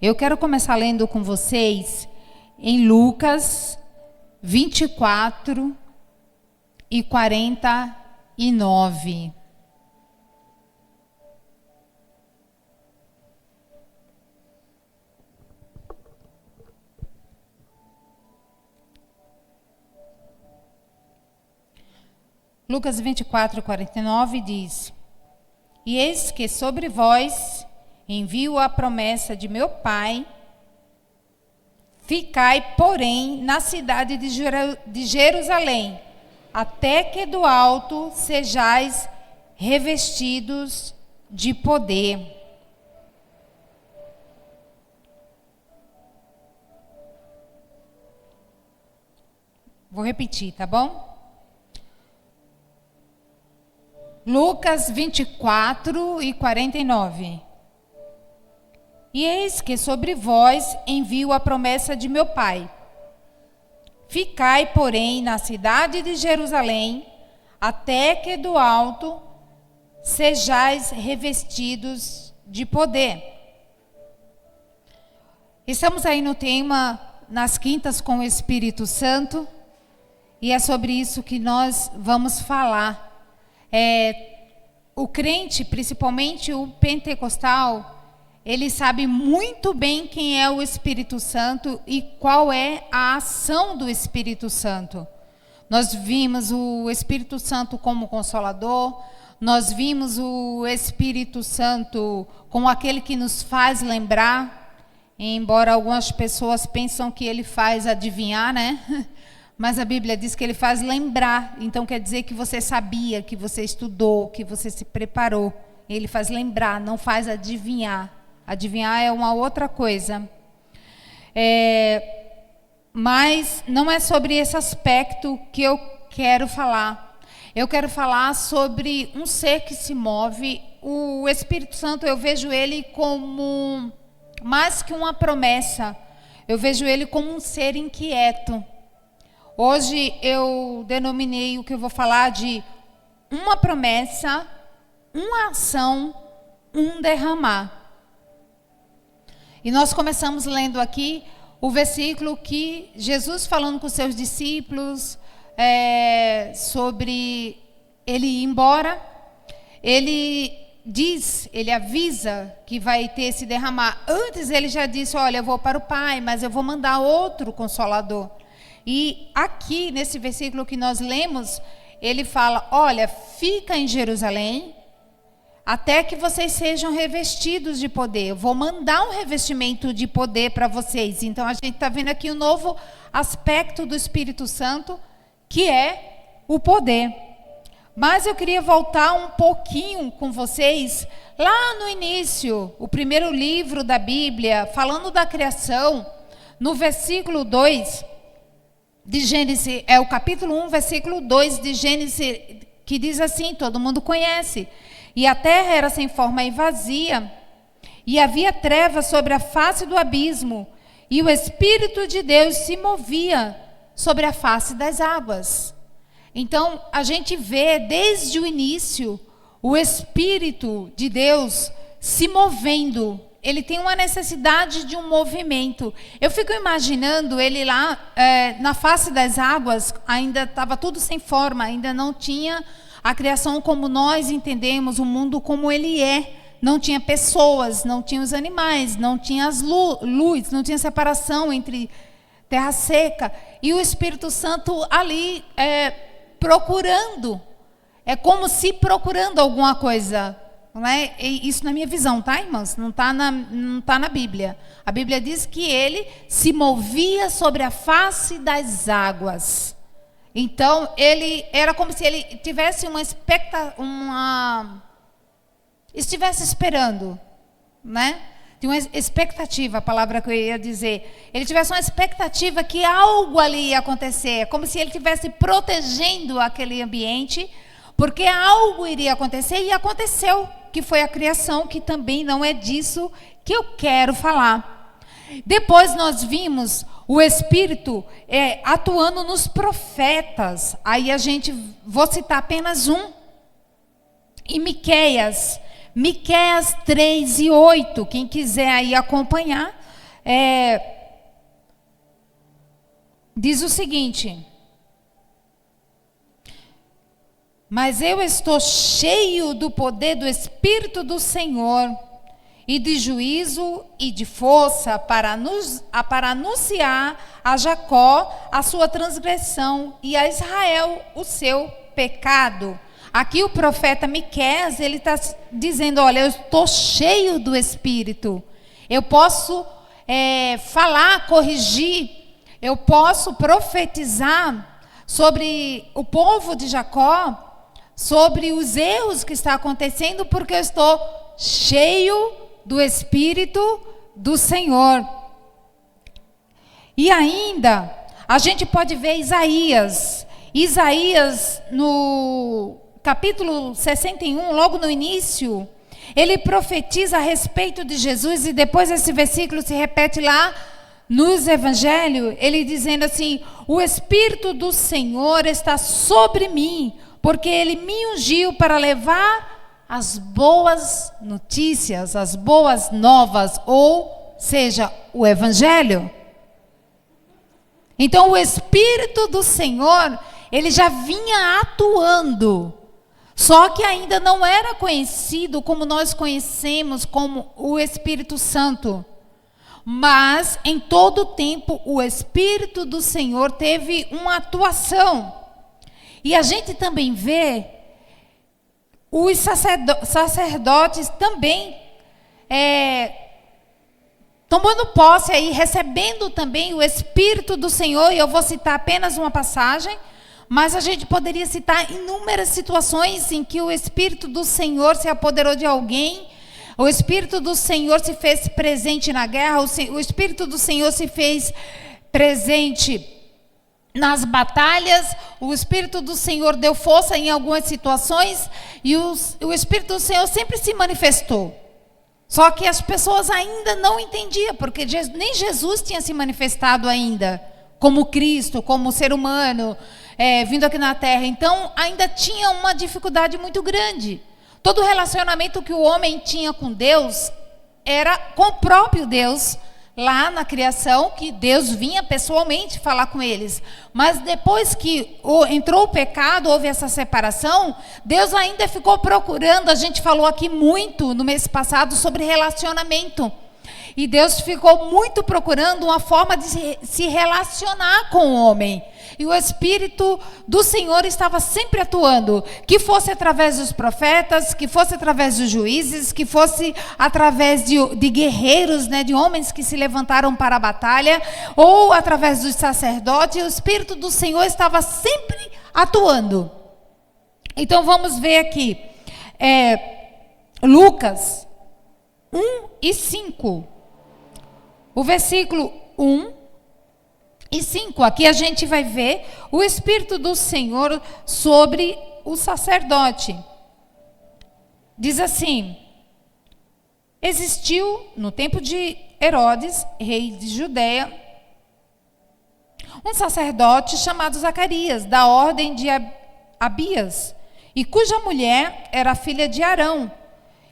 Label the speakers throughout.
Speaker 1: Eu quero começar lendo com vocês em Lucas 24 e 49. Lucas 24, 49 diz: E eis que sobre vós envio a promessa de meu Pai, ficai, porém, na cidade de Jerusalém, até que do alto sejais revestidos de poder. Vou repetir, tá bom? Lucas 24 e 49. E eis que sobre vós envio a promessa de meu Pai. Ficai, porém, na cidade de Jerusalém, até que do alto sejais revestidos de poder. Estamos aí no tema Nas Quintas com o Espírito Santo, e é sobre isso que nós vamos falar. O crente, principalmente o pentecostal, ele sabe muito bem quem é o Espírito Santo e qual é a ação do Espírito Santo. Nós vimos o Espírito Santo como Consolador, nós vimos o Espírito Santo como aquele que nos faz lembrar, embora algumas pessoas pensam que ele faz adivinhar, né? Mas a Bíblia diz que ele faz lembrar, então quer dizer que você sabia, que você estudou, que você se preparou. Ele faz lembrar, não faz adivinhar. Adivinhar é uma outra coisa. Mas não é sobre esse aspecto que eu quero falar. Eu quero falar sobre um ser que se move. O Espírito Santo, eu vejo ele como mais que uma promessa. Eu vejo ele como um ser inquieto. Hoje eu denominei o que eu vou falar de uma promessa, uma ação, um derramar. E nós começamos lendo aqui o versículo que Jesus falando com seus discípulos sobre ele ir embora. Ele diz, ele avisa que vai ter esse derramar. Antes ele já disse, olha, eu vou para o Pai, mas eu vou mandar outro Consolador. E aqui, nesse versículo que nós lemos, ele fala, olha, fica em Jerusalém, até que vocês sejam revestidos de poder. Eu vou mandar um revestimento de poder para vocês. Então, a gente está vendo aqui um novo aspecto do Espírito Santo, que é o poder. Mas eu queria voltar um pouquinho com vocês, lá no início, o primeiro livro da Bíblia, falando da criação, no versículo 2... de Gênesis, é o capítulo 1, versículo 2 de Gênesis, que diz assim, todo mundo conhece. E a terra era sem forma e vazia, e havia trevas sobre a face do abismo, e o Espírito de Deus se movia sobre a face das águas. Então, a gente vê desde o início o Espírito de Deus se movendo. Ele tem uma necessidade de um movimento. Eu fico imaginando ele lá na face das águas, ainda estava tudo sem forma, ainda não tinha a criação como nós entendemos, o mundo como ele é. Não tinha pessoas, não tinha os animais, não tinha as luz, não tinha separação entre terra seca. E o Espírito Santo ali procurando, é como se procurando alguma coisa. Não é? Isso na minha visão, tá, irmãos? Não está na Bíblia. A Bíblia diz que ele se movia sobre a face das águas. Então, ele era como se ele tivesse estivesse esperando, né? Tinha uma expectativa, a palavra que eu ia dizer. Ele tivesse uma expectativa que algo ali ia acontecer, como se ele estivesse protegendo aquele ambiente, porque algo iria acontecer, e aconteceu, que foi a criação, que também não é disso que eu quero falar. Depois nós vimos o Espírito atuando nos profetas. Aí vou citar apenas um. Em Miqueias 3:8, quem quiser aí acompanhar, diz o seguinte: mas eu estou cheio do poder do Espírito do Senhor, e de juízo e de força, para anunciar a Jacó a sua transgressão e a Israel o seu pecado. Aqui o profeta Miqueias, ele está dizendo: olha, eu estou cheio do Espírito, eu posso falar, corrigir, eu posso profetizar sobre o povo de Jacó, sobre os erros que estão acontecendo, porque eu estou cheio do Espírito do Senhor. E ainda, a gente pode ver Isaías no capítulo 61, logo no início, ele profetiza a respeito de Jesus, e depois esse versículo se repete lá nos evangelhos, ele dizendo assim: o Espírito do Senhor está sobre mim, porque ele me ungiu para levar as boas notícias, as boas novas, ou seja, o evangelho. Então o Espírito do Senhor, ele já vinha atuando, só que ainda não era conhecido como nós conhecemos, como o Espírito Santo. Mas em todo o tempo o Espírito do Senhor teve uma atuação. E a gente também vê os sacerdotes também tomando posse aí, recebendo também o Espírito do Senhor. E eu vou citar apenas uma passagem, mas a gente poderia citar inúmeras situações em que o Espírito do Senhor se apoderou de alguém. O Espírito do Senhor se fez presente na guerra, o Espírito do Senhor se fez presente nas batalhas, o Espírito do Senhor deu força em algumas situações, e o Espírito do Senhor sempre se manifestou. Só que as pessoas ainda não entendiam, porque nem Jesus tinha se manifestado ainda, como Cristo, como ser humano, vindo aqui na terra. Então ainda tinha uma dificuldade muito grande. Todo relacionamento que o homem tinha com Deus era com o próprio Deus, lá na criação, que Deus vinha pessoalmente falar com eles. Mas depois que entrou o pecado, houve essa separação, Deus ainda ficou procurando. A gente falou aqui muito no mês passado sobre relacionamento. E Deus ficou muito procurando uma forma de se relacionar com o homem. E o Espírito do Senhor estava sempre atuando, que fosse através dos profetas, que fosse através dos juízes, que fosse através de guerreiros, né, de homens que se levantaram para a batalha, ou através dos sacerdotes. O Espírito do Senhor estava sempre atuando. Então vamos ver aqui, Lucas 1:5. O versículo 1 e 5, aqui a gente vai ver o Espírito do Senhor sobre o sacerdote. Diz assim: existiu no tempo de Herodes, rei de Judeia, um sacerdote chamado Zacarias, da ordem de Abias, e cuja mulher era filha de Arão,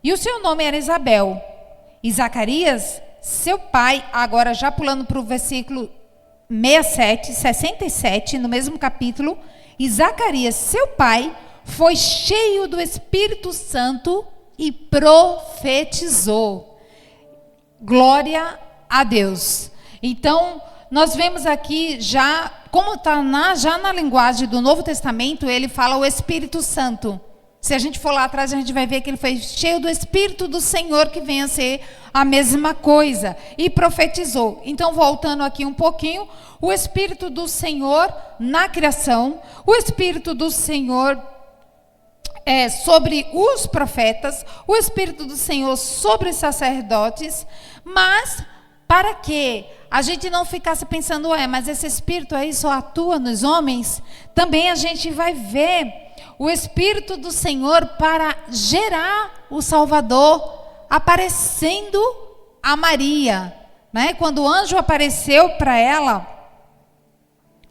Speaker 1: e o seu nome era Isabel. E Zacarias, seu pai, agora já pulando para o versículo 67, no mesmo capítulo, e Zacarias, seu pai, foi cheio do Espírito Santo e profetizou. Glória a Deus. Então, nós vemos aqui já, como está já na linguagem do Novo Testamento, ele fala o Espírito Santo. Se a gente for lá atrás, a gente vai ver que ele foi cheio do Espírito do Senhor, que vem a ser a mesma coisa, e profetizou. Então, voltando aqui um pouquinho, o Espírito do Senhor na criação, o Espírito do Senhor sobre os profetas, o Espírito do Senhor sobre os sacerdotes, mas para que a gente não ficasse pensando, mas esse Espírito aí só atua nos homens, também a gente vai ver o Espírito do Senhor para gerar o Salvador, aparecendo a Maria, né? Quando o anjo apareceu para ela,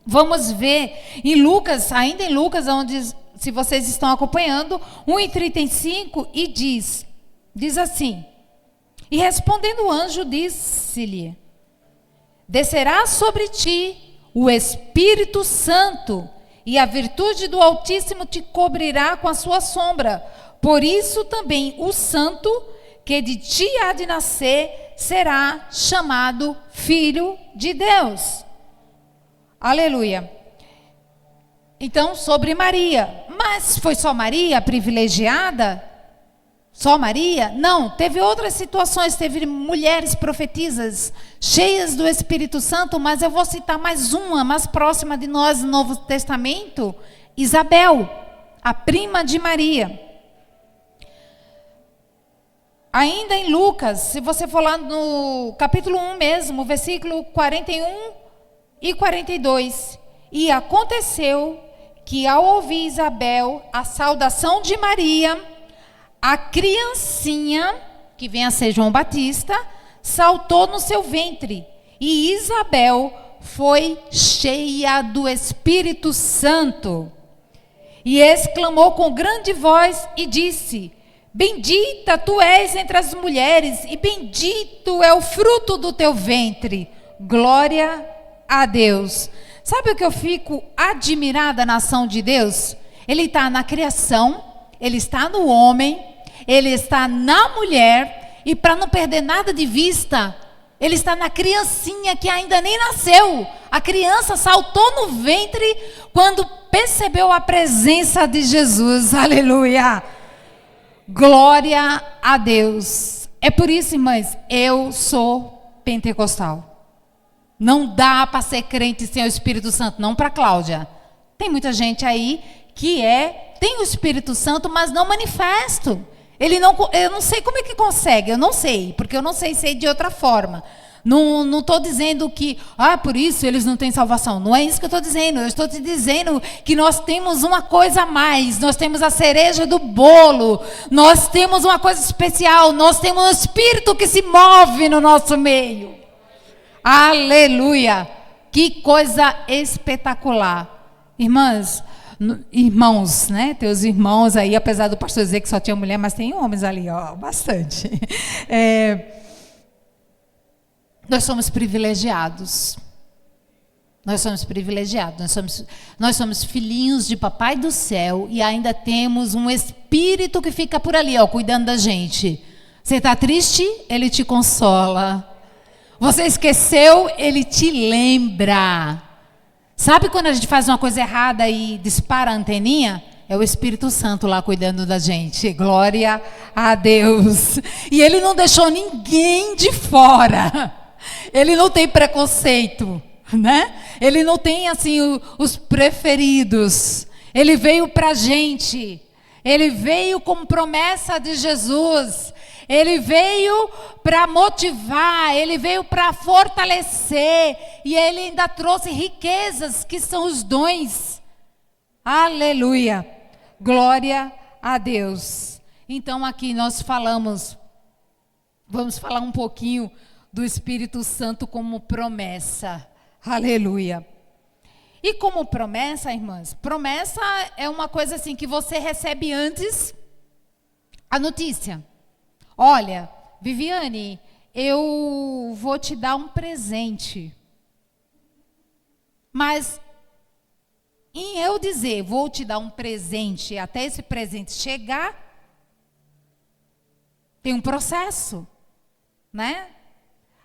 Speaker 1: vamos ver em Lucas, ainda em Lucas, onde, se vocês estão acompanhando, 1:35, e diz assim: e respondendo o anjo, disse-lhe: descerá sobre ti o Espírito Santo, e a virtude do Altíssimo te cobrirá com a sua sombra. Por isso também o santo que de ti há de nascer será chamado Filho de Deus. Aleluia. Então, sobre Maria. Mas foi só Maria privilegiada? Só Maria? Não, teve outras situações, teve mulheres profetisas cheias do Espírito Santo, mas eu vou citar mais uma, mais próxima de nós no Novo Testamento, Isabel, a prima de Maria. Ainda em Lucas, se você for lá no capítulo 1 mesmo, versículo 41 e 42. E aconteceu que ao ouvir Isabel a saudação de Maria, a criancinha, que vem a ser João Batista, saltou no seu ventre. E Isabel foi cheia do Espírito Santo. E exclamou com grande voz e disse: bendita tu és entre as mulheres, e bendito é o fruto do teu ventre. Glória a Deus. Sabe o que eu fico admirada na ação de Deus? Ele está na criação, ele está no homem, ele está na mulher, e para não perder nada de vista, ele está na criancinha que ainda nem nasceu. A criança saltou no ventre quando percebeu a presença de Jesus. Aleluia! Glória a Deus. É por isso, irmãs, eu sou pentecostal. Não dá para ser crente sem o Espírito Santo, não para Cláudia. Tem muita gente aí que tem o Espírito Santo, mas não manifesto. Eu não sei como é que consegue, eu não sei, porque eu não sei de outra forma. Não estou dizendo que, por isso eles não têm salvação. Não é isso que eu estou dizendo. Eu estou te dizendo que nós temos uma coisa a mais. Nós temos a cereja do bolo. Nós temos uma coisa especial. Nós temos um Espírito que se move no nosso meio. Aleluia! Que coisa espetacular. Irmãos, né? Teus irmãos aí, apesar do pastor dizer que só tinha mulher, mas tem homens ali, bastante. Nós somos privilegiados. Nós somos privilegiados. Nós somos filhinhos de Papai do Céu e ainda temos um Espírito que fica por ali, cuidando da gente. Você está triste? Ele te consola. Você esqueceu? Ele te lembra. Sabe quando a gente faz uma coisa errada e dispara a anteninha? É o Espírito Santo lá cuidando da gente. Glória a Deus. E ele não deixou ninguém de fora. Ele não tem preconceito, né? Ele não tem assim os preferidos. Ele veio para a gente. Ele veio com promessa de Jesus. Ele veio para motivar, ele veio para fortalecer, e ele ainda trouxe riquezas, que são os dons. Aleluia! Glória a Deus. Então aqui nós vamos falar um pouquinho do Espírito Santo como promessa. Aleluia! E como promessa, irmãs, promessa é uma coisa assim que você recebe antes a notícia. Olha, Viviane, eu vou te dar um presente. Mas em eu dizer, vou te dar um presente, até esse presente chegar, tem um processo, né?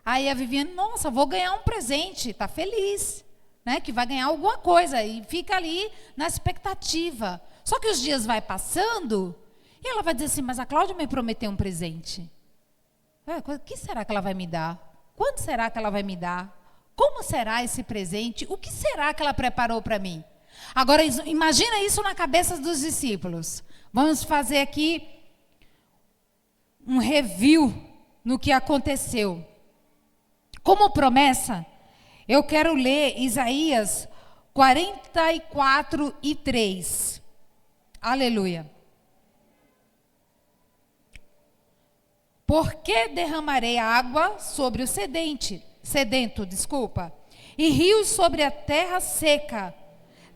Speaker 1: Aí a Viviane, nossa, vou ganhar um presente, está feliz, né? Que vai ganhar alguma coisa e fica ali na expectativa. Só que os dias vai passando. E ela vai dizer assim, mas a Cláudia me prometeu um presente. O que será que ela vai me dar? Quando será que ela vai me dar? Como será esse presente? O que será que ela preparou para mim? Agora, imagina isso na cabeça dos discípulos. Vamos fazer aqui um review no que aconteceu. Como promessa, eu quero ler Isaías 44:3. Aleluia. Porque derramarei água sobre o sedento, e rios sobre a terra seca.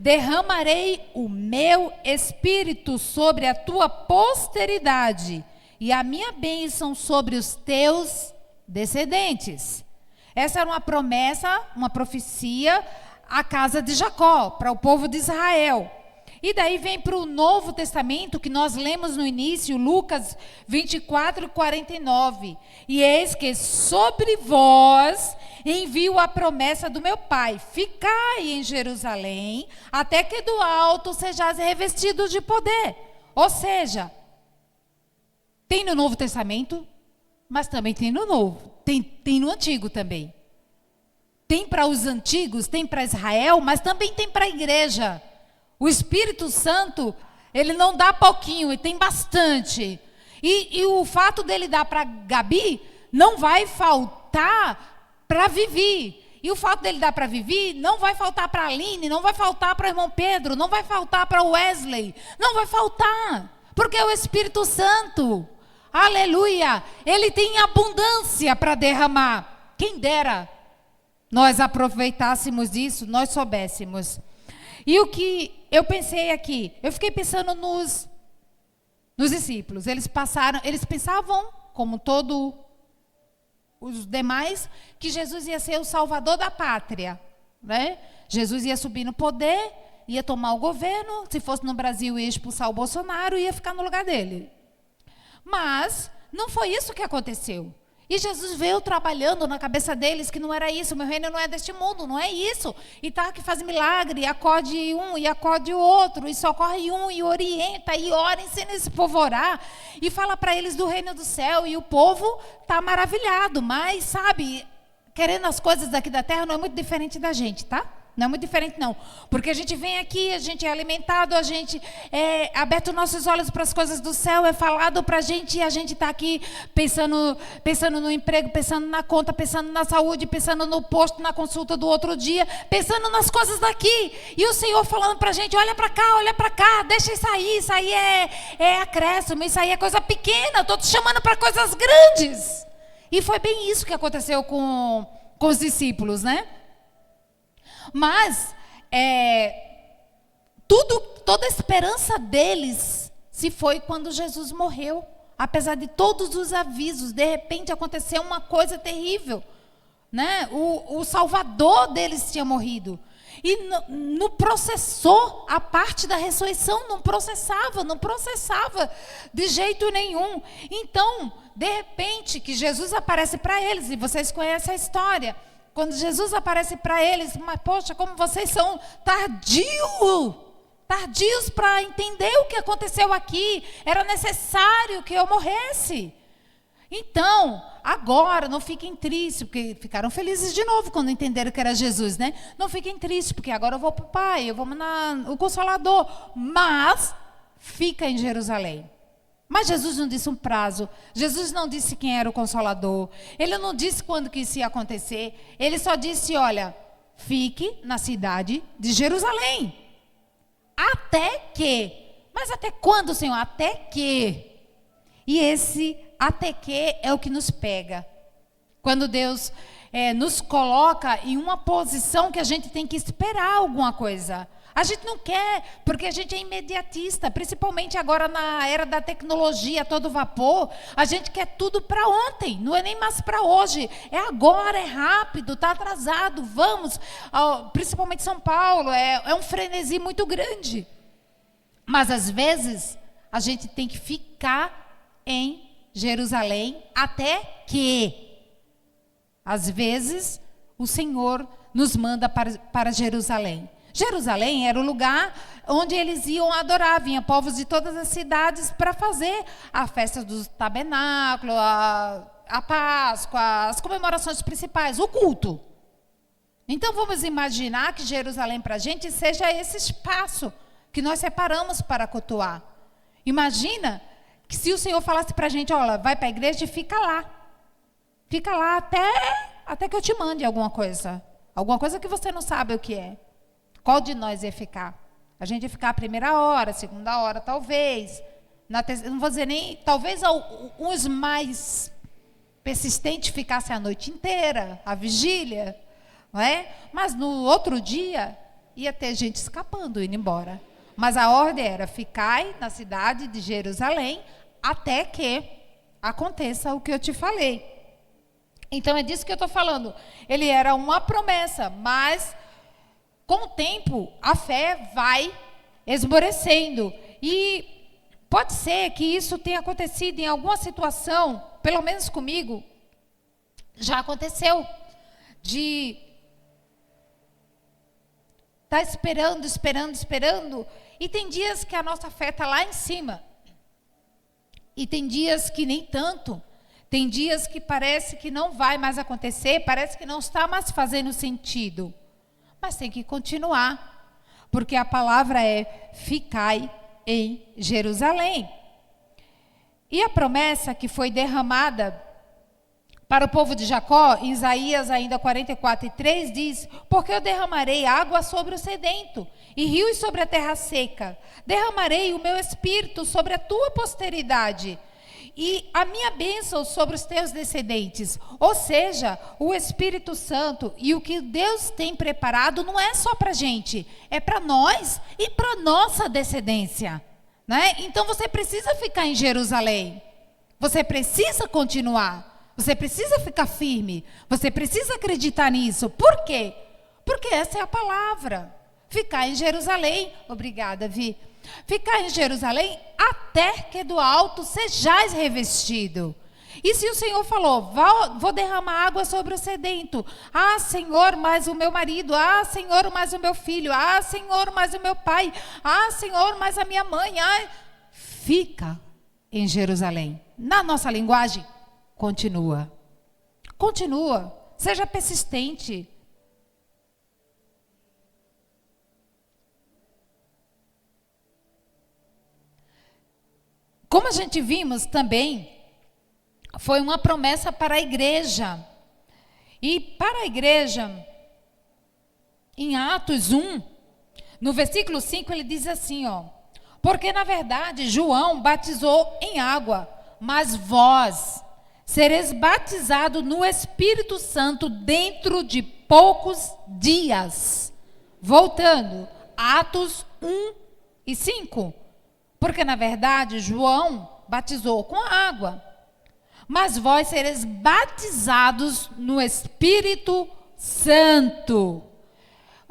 Speaker 1: Derramarei o meu espírito sobre a tua posteridade, e a minha bênção sobre os teus descendentes. Essa era uma promessa, uma profecia à casa de Jacó, para o povo de Israel. E daí vem para o Novo Testamento, que nós lemos no início, Lucas 24 e 49. E eis que sobre vós envio a promessa do meu Pai. Ficai em Jerusalém, até que do alto sejais revestidos de poder. Ou seja, tem no Novo Testamento, mas também tem no Novo. Tem no Antigo também. Tem para os antigos, tem para Israel, mas também tem para a igreja. O Espírito Santo, ele não dá pouquinho, ele tem bastante. E o fato dele dar para Gabi, não vai faltar para Vivi. E o fato dele dar para Vivi, não vai faltar para a Aline, não vai faltar para o irmão Pedro, não vai faltar para o Wesley. Não vai faltar, porque é o Espírito Santo. Aleluia! Ele tem abundância para derramar. Quem dera nós aproveitássemos isso, nós soubéssemos. E o que eu pensei aqui, eu fiquei pensando nos discípulos. Eles pensavam, como todos os demais, que Jesus ia ser o salvador da pátria, né? Jesus ia subir no poder, ia tomar o governo, se fosse no Brasil ia expulsar o Bolsonaro, ia ficar no lugar dele. Mas não foi isso que aconteceu. E Jesus veio trabalhando na cabeça deles que não era isso, meu reino não é deste mundo, não é isso. E tá que faz milagre, e acode um, e acode o outro, e socorre um, e orienta, e ora, ensina esse povo a orar, e fala para eles do reino do céu, e o povo tá maravilhado, mas sabe, querendo as coisas daqui da terra não é muito diferente da gente, tá? Não é muito diferente não, porque a gente vem aqui, a gente é alimentado, a gente é aberto nossos olhos para as coisas do céu, é falado para a gente, e a gente está aqui pensando no emprego, pensando na conta, pensando na saúde, pensando no posto, na consulta do outro dia, pensando nas coisas daqui, e o Senhor falando para a gente, olha para cá, deixa isso aí é acréscimo, isso aí é coisa pequena, estou te chamando para coisas grandes. E foi bem isso que aconteceu com os discípulos, né? Mas toda a esperança deles se foi quando Jesus morreu. Apesar de todos os avisos, de repente aconteceu uma coisa terrível, né? O Salvador deles tinha morrido. E não processou a parte da ressurreição, não processava de jeito nenhum. Então, de repente, que Jesus aparece para eles, e vocês conhecem a história. Quando Jesus aparece para eles, mas poxa, como vocês são tardios para entender o que aconteceu aqui. Era necessário que eu morresse. Então, agora, não fiquem tristes, porque ficaram felizes de novo quando entenderam que era Jesus, né? Não fiquem tristes, porque agora eu vou para o Pai, eu vou mandar o Consolador. Mas, fica em Jerusalém. Mas Jesus não disse um prazo, Jesus não disse quem era o Consolador, Ele não disse quando que isso ia acontecer, Ele só disse, olha, fique na cidade de Jerusalém, até que, mas até quando, Senhor? Até que, e esse até que é o que nos pega, quando Deus nos coloca em uma posição que a gente tem que esperar alguma coisa. A gente não quer, porque a gente é imediatista, principalmente agora na era da tecnologia, todo vapor, a gente quer tudo para ontem, não é nem mais para hoje, é agora, é rápido, está atrasado, vamos, principalmente São Paulo, é um frenesi muito grande. Mas às vezes, a gente tem que ficar em Jerusalém até que, às vezes, o Senhor nos manda para Jerusalém. Jerusalém era o lugar onde eles iam adorar, vinha povos de todas as cidades para fazer a festa do tabernáculo, a Páscoa, as comemorações principais, o culto. Então vamos imaginar que Jerusalém para a gente seja esse espaço que nós separamos para cultuar. Imagina que se o Senhor falasse para a gente, olha, vai para a igreja e fica lá até que eu te mande alguma coisa que você não sabe o que é. Qual de nós ia ficar? A gente ia ficar a primeira hora, a segunda hora, talvez. Não vou dizer nem... Talvez uns mais persistentes ficassem a noite inteira, a vigília. Não é? Mas no outro dia, ia ter gente escapando, indo embora. Mas a ordem era, ficai na cidade de Jerusalém, até que aconteça o que eu te falei. Então é disso que eu estou falando. Ele era uma promessa, mas com o tempo a fé vai esmorecendo. E pode ser que isso tenha acontecido em alguma situação, pelo menos comigo, já aconteceu, de estar esperando, e tem dias que a nossa fé está lá em cima, e tem dias que nem tanto, tem dias que parece que não vai mais acontecer, parece que não está mais fazendo sentido, mas tem que continuar, porque a palavra é: ficai em Jerusalém. E a promessa que foi derramada para o povo de Jacó, em Isaías ainda 44:3 diz: porque eu derramarei água sobre o sedento e rios sobre a terra seca. Derramarei o meu espírito sobre a tua posteridade e a minha bênção sobre os teus descendentes. Ou seja, o Espírito Santo e o que Deus tem preparado não é só para a gente, é para nós e para nossa descendência, né? Então você precisa ficar em Jerusalém, você precisa continuar. Você precisa ficar firme. Você precisa acreditar nisso. Por quê? Porque essa é a palavra. Ficar em Jerusalém. Obrigada, Vi. Ficar em Jerusalém até que do alto sejais revestido. E se o Senhor falou: vou derramar água sobre o sedento. Ah, Senhor, mais o meu marido. Ah, Senhor, mais o meu filho. Ah, Senhor, mais o meu pai. Ah, Senhor, mais a minha mãe. Ah, fica em Jerusalém. Na nossa linguagem, continua. Continua. Seja persistente. Como a gente vimos também, foi uma promessa para a igreja. E para a igreja, em Atos 1, no versículo 5, ele diz assim, ó: porque na verdade João batizou em água, mas vós sereis batizados no Espírito Santo dentro de poucos dias. Voltando, Atos 1 e 5. Porque na verdade João batizou com água, mas vós sereis batizados no Espírito Santo.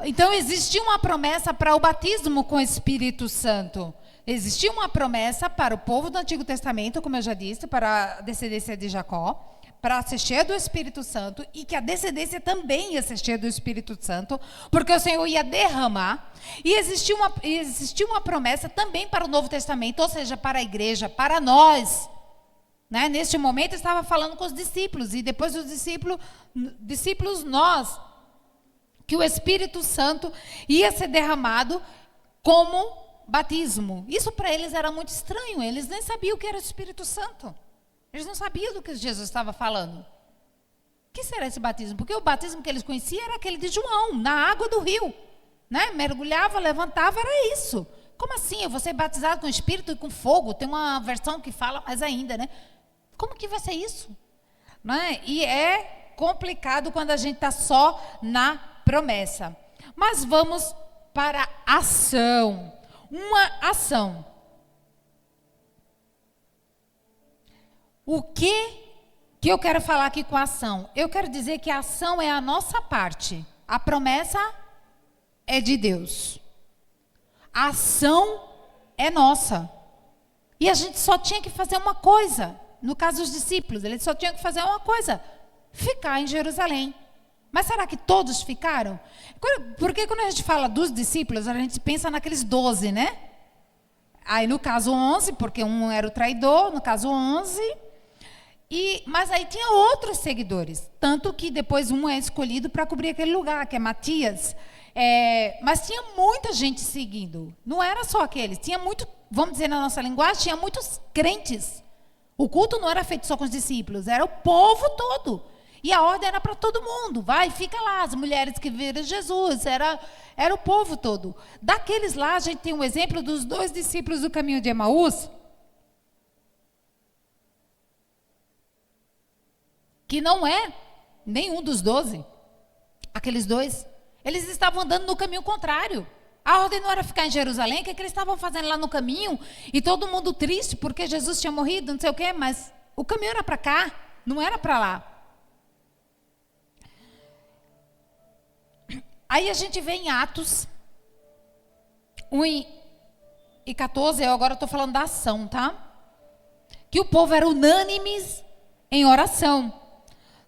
Speaker 1: Então existia uma promessa para o batismo com o Espírito Santo. Existia uma promessa para o povo do Antigo Testamento, como eu já disse, para a descendência de Jacó, para ser cheia do Espírito Santo, e que a descendência também ia ser cheia do Espírito Santo, porque o Senhor ia derramar. E existia uma promessa também para o Novo Testamento, ou seja, para a igreja, para nós. Né? Neste momento estava falando com os discípulos, e depois os discípulos nós, que o Espírito Santo ia ser derramado como batismo. Isso para eles era muito estranho, eles nem sabiam o que era o Espírito Santo. Eles não sabiam do que Jesus estava falando. O que será esse batismo? Porque o batismo que eles conheciam era aquele de João, na água do rio. Né? Mergulhava, levantava, era isso. Como assim? Eu vou ser batizado com Espírito e com fogo? Tem uma versão que fala mais ainda, né? Como que vai ser isso? Né? E é complicado quando a gente está só na promessa. Mas vamos para a ação. Uma ação. O que eu quero falar aqui com a ação? Eu quero dizer que a ação é a nossa parte. A promessa é de Deus. A ação é nossa. E a gente só tinha que fazer uma coisa. No caso dos discípulos, eles só tinham que fazer uma coisa: ficar em Jerusalém. Mas será que todos ficaram? Porque quando a gente fala dos discípulos, a gente pensa naqueles 12, né? Aí no caso 11, porque um era o traidor, no caso 11. Mas aí tinha outros seguidores. Tanto que depois um é escolhido para cobrir aquele lugar, que é Matias. Mas tinha muita gente seguindo. Não era só aqueles. Tinha muito, vamos dizer na nossa linguagem, tinha muitos crentes. O culto não era feito só com os discípulos, era o povo todo. E a ordem era para todo mundo. Vai, fica lá, as mulheres que viram Jesus, era o povo todo. Daqueles lá, a gente tem um exemplo dos 2 discípulos do caminho de Emaús, que não é nenhum dos 12. Aqueles 2, eles estavam andando no caminho contrário. A ordem não era ficar em Jerusalém, o que eles estavam fazendo lá no caminho? E todo mundo triste porque Jesus tinha morrido, não sei o quê, mas o caminho era para cá, não era para lá. Aí a gente vê em Atos 1:14, eu agora estou falando da ação, tá? Que o povo era unânime em oração.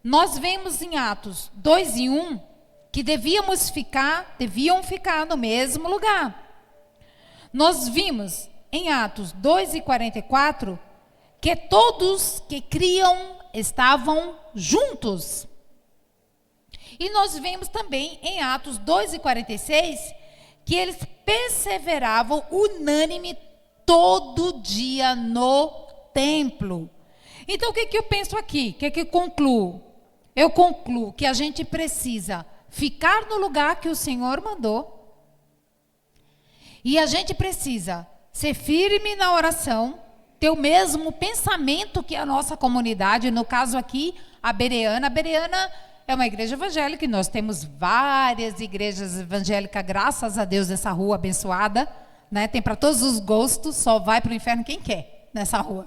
Speaker 1: Nós vemos em Atos 2:1 que deviam ficar no mesmo lugar. Nós vimos em Atos 2:44 que todos que criam estavam juntos. E nós vemos também em Atos 2:46 que eles perseveravam unânime todo dia no templo. Então o que eu penso aqui? O que eu concluo? Eu concluo que a gente precisa ficar no lugar que o Senhor mandou. E a gente precisa ser firme na oração, ter o mesmo pensamento que a nossa comunidade, no caso aqui, a Bereana. A Bereana é uma igreja evangélica e nós temos várias igrejas evangélicas, graças a Deus, nessa rua abençoada, né? Tem para todos os gostos, só vai para o inferno quem quer nessa rua,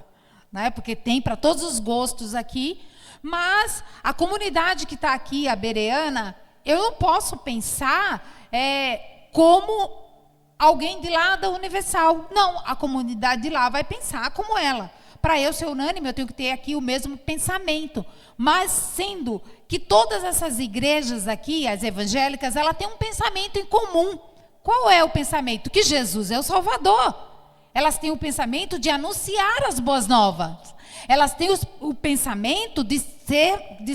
Speaker 1: né? Porque tem para todos os gostos aqui, mas a comunidade que está aqui, a Bereana, eu não posso pensar como alguém de lá da Universal. Não, a comunidade de lá vai pensar como ela. Para eu ser unânime, eu tenho que ter aqui o mesmo pensamento. Mas sendo que todas essas igrejas aqui, as evangélicas, ela tem um pensamento em comum. Qual é o pensamento? Que Jesus é o Salvador. Elas têm o pensamento de anunciar as boas novas. Elas têm o pensamento de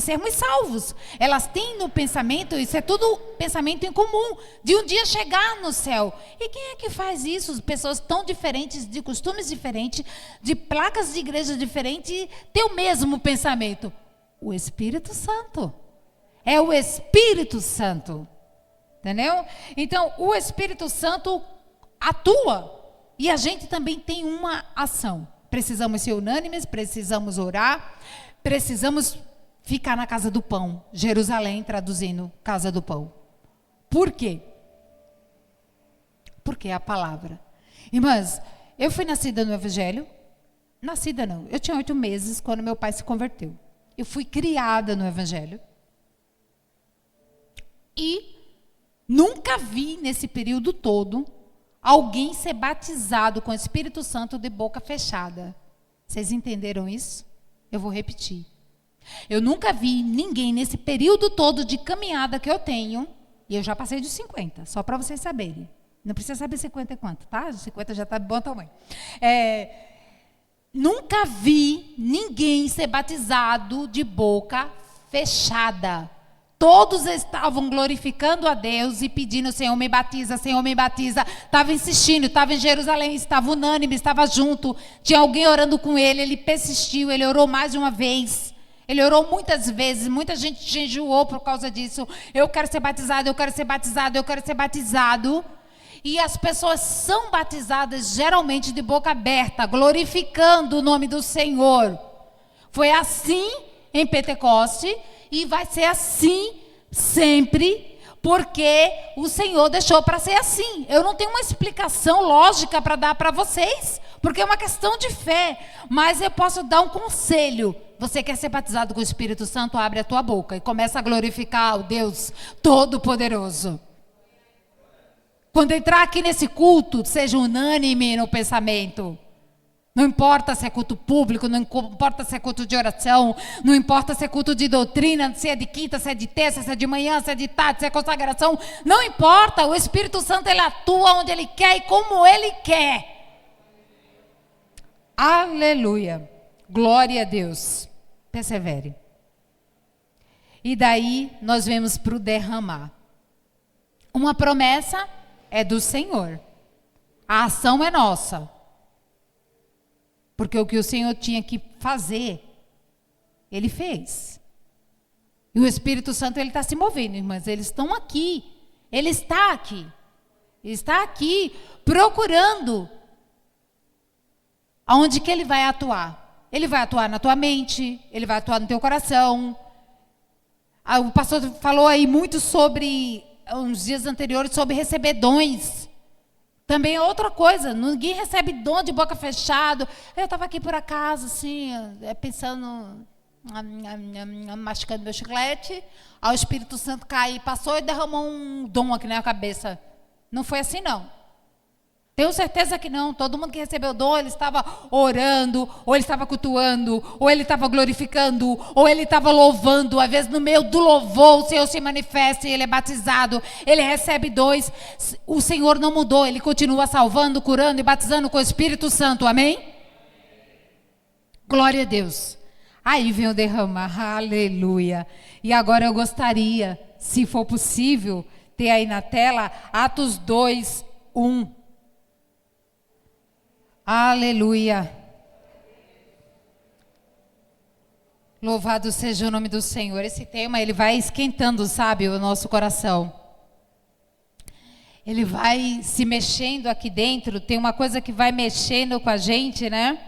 Speaker 1: sermos salvos. Elas têm no pensamento, isso é tudo pensamento em comum, de um dia chegar no céu. E quem é que faz isso? Pessoas tão diferentes, de costumes diferentes, de placas de igreja diferentes, têm o mesmo pensamento. O Espírito Santo. É o Espírito Santo. Entendeu? Então, o Espírito Santo atua. E a gente também tem uma ação. Precisamos ser unânimes, precisamos orar, precisamos ficar na casa do pão. Jerusalém, traduzindo, casa do pão. Por quê? Porque é a palavra. Irmãs, eu fui nascida no Evangelho. Nascida não, eu tinha 8 meses quando meu pai se converteu. Eu fui criada no Evangelho. E nunca vi nesse período todo alguém ser batizado com o Espírito Santo de boca fechada. Vocês entenderam isso? Eu vou repetir. Eu nunca vi ninguém nesse período todo de caminhada que eu tenho, e eu já passei de 50, só para vocês saberem. Não precisa saber 50 e quanto, tá? 50 já está de bom tamanho. Nunca vi ninguém ser batizado de boca fechada. Todos estavam glorificando a Deus e pedindo, Senhor, me batiza, Senhor, me batiza. Estava insistindo, estava em Jerusalém, estava unânime, estava junto. Tinha alguém orando com ele persistiu, ele orou mais de uma vez. Ele orou muitas vezes, muita gente jejuou por causa disso. Eu quero ser batizado, eu quero ser batizado, eu quero ser batizado. E as pessoas são batizadas geralmente de boca aberta, glorificando o nome do Senhor. Foi assim em Pentecoste. E vai ser assim sempre, porque o Senhor deixou para ser assim. Eu não tenho uma explicação lógica para dar para vocês, porque é uma questão de fé. Mas eu posso dar um conselho. Você quer ser batizado com o Espírito Santo? Abre a tua boca e começa a glorificar o Deus Todo-Poderoso. Quando entrar aqui nesse culto, seja unânime no pensamento. Não importa se é culto público, não importa se é culto de oração, não importa se é culto de doutrina, se é de quinta, se é de terça, se é de manhã, se é de tarde, se é consagração. Não importa, o Espírito Santo ele atua onde ele quer e como ele quer. Aleluia. Glória a Deus. Persevere. E daí nós vemos para o derramar. Uma promessa é do Senhor. A ação é nossa. Porque o que o Senhor tinha que fazer, Ele fez. E o Espírito Santo, Ele está se movendo, irmãs. Eles estão aqui. Ele está aqui. Ele está aqui procurando aonde que Ele vai atuar. Ele vai atuar na tua mente, Ele vai atuar no teu coração. O pastor falou aí muito sobre, uns dias anteriores, sobre receber dons. Também é outra coisa, ninguém recebe dom de boca fechada. Eu estava aqui por acaso, assim, pensando, mascando meu chiclete, aí o Espírito Santo caiu, passou e derramou um dom aqui na minha cabeça. Não foi assim, não. Tenho certeza que não. Todo mundo que recebeu o dom, ele estava orando, ou ele estava cultuando, ou ele estava glorificando, ou ele estava louvando. Às vezes no meio do louvor o Senhor se manifesta e ele é batizado, ele recebe dons. O Senhor não mudou, ele continua salvando, curando e batizando com o Espírito Santo, amém? Glória a Deus. Aí vem o derramar, aleluia. E agora eu gostaria, se for possível, ter aí na tela Atos 2, 1. Aleluia. Louvado seja o nome do Senhor. Esse tema, ele vai esquentando, sabe, o nosso coração. Ele vai se mexendo aqui dentro. Tem uma coisa que vai mexendo com a gente, né?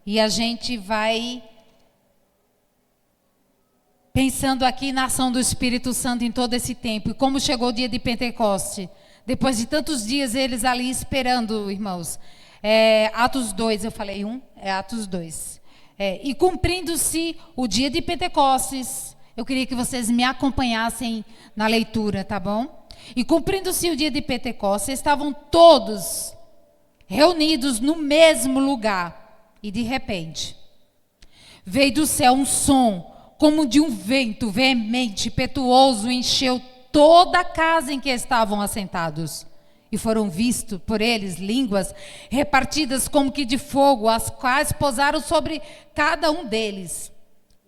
Speaker 1: E a gente vai pensando aqui na ação do Espírito Santo em todo esse tempo. E como chegou o dia de Pentecoste. Depois de tantos dias, eles ali esperando, irmãos. Atos 2, eu falei 1? É Atos 2. E cumprindo-se o dia de Pentecostes, eu queria que vocês me acompanhassem na leitura, tá bom? E cumprindo-se o dia de Pentecostes, estavam todos reunidos no mesmo lugar. E de repente, veio do céu um som, como de um vento veemente, impetuoso, encheu toda a casa em que estavam assentados. E foram vistos por eles línguas repartidas como que de fogo, as quais pousaram sobre cada um deles.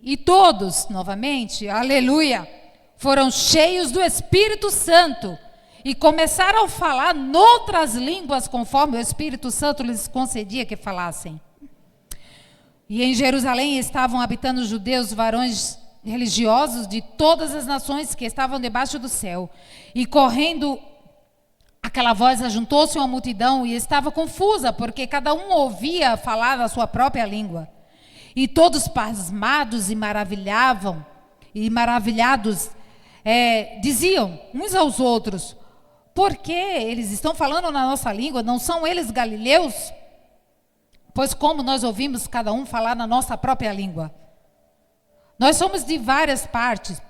Speaker 1: E todos, novamente, aleluia, foram cheios do Espírito Santo e começaram a falar noutras línguas conforme o Espírito Santo lhes concedia que falassem. E em Jerusalém estavam habitando judeus, varões religiosos de todas as nações que estavam debaixo do céu. E correndo aquela voz, ajuntou-se uma multidão e estava confusa, porque cada um ouvia falar a sua própria língua. E todos pasmados e maravilhados, diziam uns aos outros: por que eles estão falando na nossa língua? Não são eles galileus? Pois como nós ouvimos cada um falar na nossa própria língua? Nós somos de várias partes.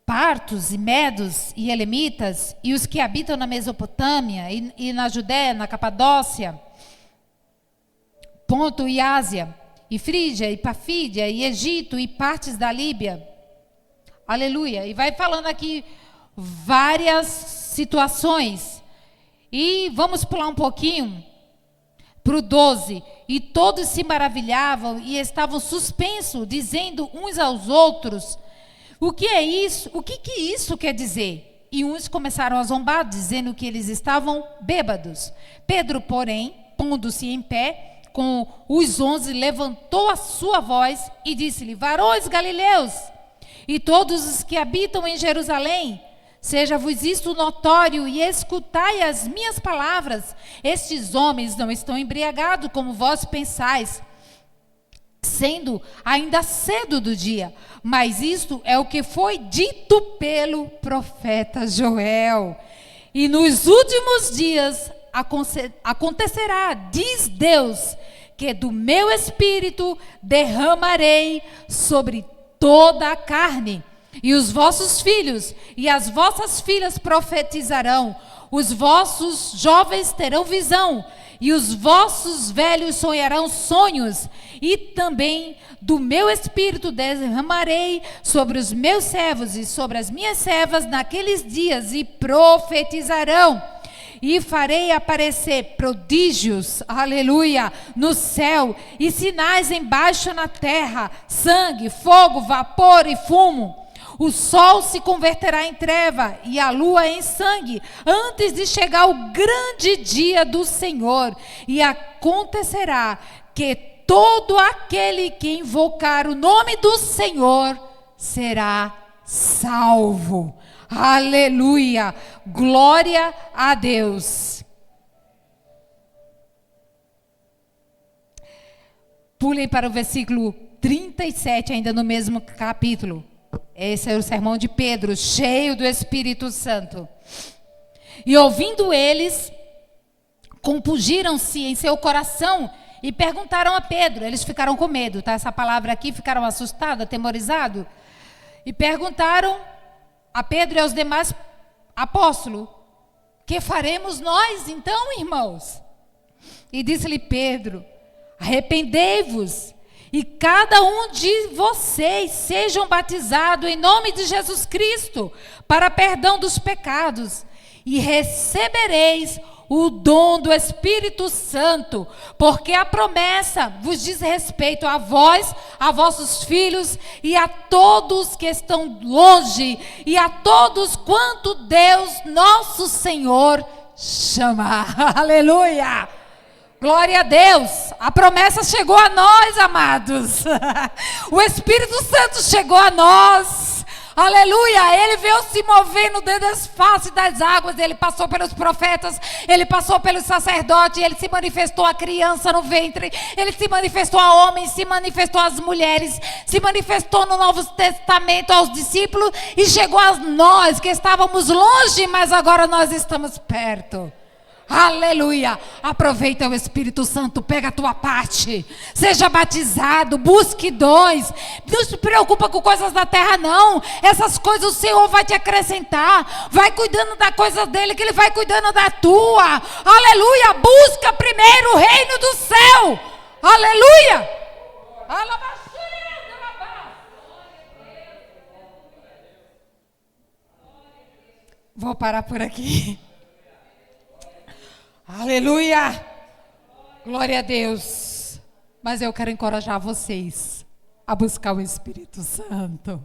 Speaker 1: Partos e medos e elemitas, e os que habitam na Mesopotâmia e na Judéia, na Capadócia, Ponto e Ásia, e Frígia e Pafídia e Egito e partes da Líbia. Aleluia. E vai falando aqui várias situações. E vamos pular um pouquinho para o 12. E todos se maravilhavam e estavam suspensos, dizendo uns aos outros: o que é isso? O que isso quer dizer? E uns começaram a zombar, dizendo que eles estavam bêbados. Pedro, porém, pondo-se em pé com os 11, levantou a sua voz e disse-lhe: varões galileus, e todos os que habitam em Jerusalém, seja-vos isto notório e escutai as minhas palavras. Estes homens não estão embriagados como vós pensais, sendo ainda cedo do dia. Mas isto é o que foi dito pelo profeta Joel. E nos últimos dias acontecerá, diz Deus, que do meu espírito derramarei sobre toda a carne. E os vossos filhos e as vossas filhas profetizarão, os vossos jovens terão visão, e os vossos velhos sonharão sonhos. E também do meu espírito derramarei sobre os meus servos e sobre as minhas servas naqueles dias, e profetizarão. E farei aparecer prodígios, aleluia, no céu, e sinais embaixo na terra: sangue, fogo, vapor e fumo. O sol se converterá em treva e a lua em sangue, antes de chegar o grande dia do Senhor. E acontecerá que todo aquele que invocar o nome do Senhor será salvo. Aleluia! Glória a Deus. Pulem para o versículo 37, ainda no mesmo capítulo. Esse é o sermão de Pedro, cheio do Espírito Santo. E ouvindo eles, compungiram-se em seu coração E perguntaram a Pedro, eles ficaram com medo, tá? Essa palavra aqui, ficaram assustados, atemorizados. E perguntaram a Pedro e aos demais apóstolos: que faremos nós então, irmãos? E disse-lhe Pedro: arrependei-vos e cada um de vocês sejam batizados em nome de Jesus Cristo para perdão dos pecados, e recebereis o dom do Espírito Santo, porque a promessa vos diz respeito a vós, a vossos filhos e a todos que estão longe, e a todos quanto Deus nosso Senhor chama. Aleluia! Glória a Deus, a promessa chegou a nós, amados. O Espírito Santo chegou a nós. Aleluia, ele veio se movendo dentro das faces das águas. Ele passou pelos profetas, ele passou pelos sacerdotes, ele se manifestou a criança no ventre, ele se manifestou a homens, se manifestou às mulheres, se manifestou no Novo Testamento aos discípulos e chegou a nós que estávamos longe, mas agora nós estamos perto. Aleluia, aproveita o Espírito Santo, pega a tua parte, seja batizado, busque dons, não se preocupa com coisas da terra não, essas coisas o Senhor vai te acrescentar, vai cuidando da coisa dele que ele vai cuidando da tua. Aleluia, busca primeiro o reino do céu. Aleluia. Vou parar por aqui. Aleluia! Glória a Deus! Mas eu quero encorajar vocês a buscar o Espírito Santo.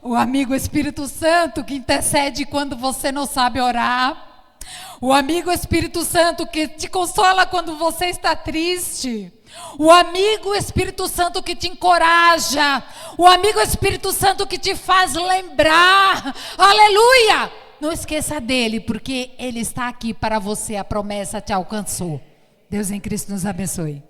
Speaker 1: O amigo Espírito Santo que intercede quando você não sabe orar. O amigo Espírito Santo que te consola quando você está triste. O amigo Espírito Santo que te encoraja. O amigo Espírito Santo que te faz lembrar. Aleluia! Não esqueça dele, porque ele está aqui para você. A promessa te alcançou. Deus em Cristo nos abençoe.